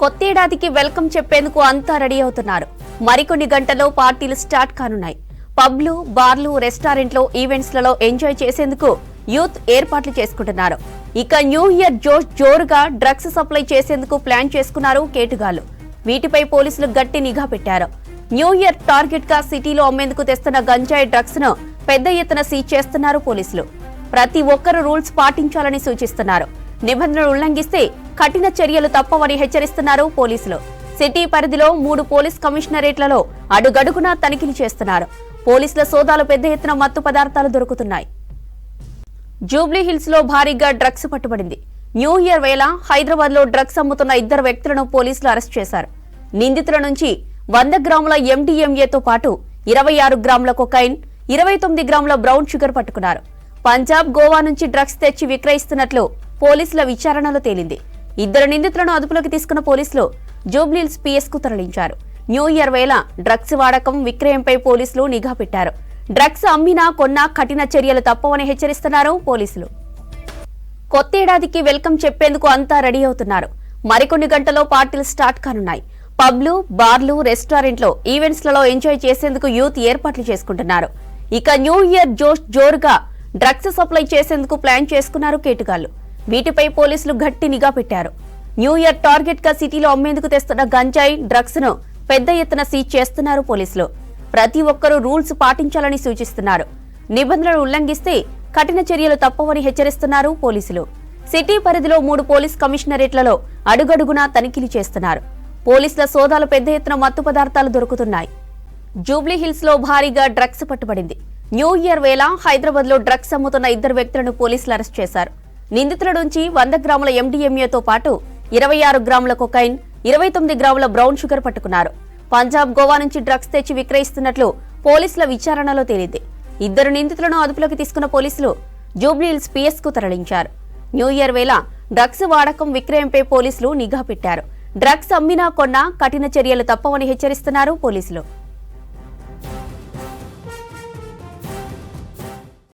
కొత్తేడాదికి welcome చెప్పేందుకు అంతా ready అవుతున్నారు. మరికొన్ని గంటల్లో పార్టీలు స్టార్ట్ కానున్నాయి. పబ్లు, బార్లు, రెస్టారెంట్లు, ఈవెంట్స్లలో ఎంజాయ్ చేసేందుకు యూత్ ఏర్పాట్లు చేసుకుంటున్నారు. ఇక న్యూ ఇయర్ జోరుగా డ్రగ్స్ సప్లై చేసేందుకు ప్లాన్ చేసుకున్నారు కేటుగాళ్లు. వీటిపై పోలీసులు గట్టి నిఘా పెట్టారు. న్యూ ఇయర్ టార్గెట్ గా సిటీలో అమ్మేందుకు తెస్తున్న గంజాయి డ్రగ్స్ ను పెద్ద ఎత్తున సీజ్ చేస్తున్నారు పోలీసులు. ప్రతి ఒక్కరూ రూల్స్ పాటించాలని సూచిస్తున్నారు. నిబంధనలు ఉల్లంఘిస్తే కఠిన చర్యలు తప్పవని హెచ్చరిస్తున్నారు పోలీసులు. సిటీ పరిధిలో 3 పోలీస్ కమిషనరేట్లలో అడుగడుగునా తనిఖీలు చేస్తున్నారు. పోలీసుల సోదాలు పెద్ద ఎత్తున మత్తు పదార్థాలు దొరుకుతున్నాయి. జూబ్లీ హిల్స్ లో భారీగా డ్రగ్స్ పట్టుబడింది. న్యూ ఇయర్ వేళ హైదరాబాద్ లో డ్రగ్స్ అమ్ముతున్న 2 వ్యక్తులను పోలీసులు అరెస్ట్ చేశారు. నిందితుల నుంచి 100 గ్రాముల ఎండీఎంఏతో పాటు 26 గ్రాముల కొకైన్, 29 గ్రాముల బ్రౌన్ షుగర్ పట్టుకున్నారు. పంజాబ్, గోవా నుంచి డ్రగ్స్ తెచ్చి విక్రయిస్తున్నట్లు పోలీసుల విచారణలో తేలింది. 2 నిందితులను అదుపులోకి తీసుకున్న పోలీసులు జూబ్లీహిల్స్ పిఎస్ కు తరలించారు. న్యూ ఇయర్ వేళ డ్రగ్స్ వాడకం, విక్రయంపై పోలీసులు నిఘా పెట్టారు. డ్రగ్స్ అమ్మినా, కొన్నా కఠిన చర్యలు తప్పవని హెచ్చరిస్తున్నారు పోలీసులు. కొత్తేడాదికి వెల్కమ్ చెప్పేందుకు అంతా రెడీ అవుతున్నారు. మరికొన్ని గంటల్లో పార్టీలు స్టార్ట్ కానున్నాయి. పబ్లు, బార్లు, రెస్టారెంట్లు, ఈవెంట్స్లలో ఎంజాయ్ చేసేందుకు యూత్ ఏర్పాట్లు చేసుకుంటున్నారు. ఇక న్యూ ఇయర్ జోరుగా డ్రగ్స్ సప్లై చేసేందుకు ప్లాన్ చేసుకున్నారు కేటుగాళ్లు. వీటిపై పోలీసులు గట్టి నిఘా పెట్టారు. న్యూ ఇయర్ టార్గెట్ గా సిటీలో అమ్మేందుకు తెస్తున్న గంజాయి డ్రగ్స్ ను పెద్ద ఎత్తున సీజ్ చేస్తున్నారు పోలీసులు. ప్రతి ఒక్కరూ రూల్స్ పాటించాలని సూచిస్తున్నారు. నిబంధనలు ఉల్లంఘిస్తే కఠిన చర్యలు తప్పవని హెచ్చరిస్తున్నారు పోలీసులు. సిటీ పరిధిలో 3 పోలీస్ కమిషనరేట్లలో అడుగడుగునా తనిఖీలు చేస్తున్నారు. పోలీసుల సోదాలు పెద్ద ఎత్తున మత్తు పదార్థాలు దొరుకుతున్నాయి. జూబ్లీ హిల్స్ లో భారీగా డ్రగ్స్ పట్టుబడింది. న్యూ ఇయర్ వేళ హైదరాబాద్ లో డ్రగ్స్ అమ్ముతున్న 2 వ్యక్తులను పోలీసులు అరెస్ట్ చేశారు. నిందితుల నుంచి 100 గ్రాముల ఎండీఎంఏతో పాటు 26 గ్రాముల కొకైన్, 29 గ్రాముల బ్రౌన్ షుగర్ పట్టుకున్నారు. పంజాబ్, గోవా నుంచి డ్రగ్స్ తెచ్చి విక్రయిస్తున్నట్లు పోలీసుల విచారణలో తేలింది. 2 నిందితులను అదుపులోకి తీసుకున్న పోలీసులు జూబ్లీహిల్స్ పిఎస్ కు తరలించారు. న్యూ ఇయర్ వేళ డ్రగ్స్ వాడకం, విక్రయంపై పోలీసులు నిఘా పెట్టారు. డ్రగ్స్ అమ్మినా, కొన్నా కఠిన చర్యలు తప్పవని హెచ్చరిస్తున్నారు పోలీసులు.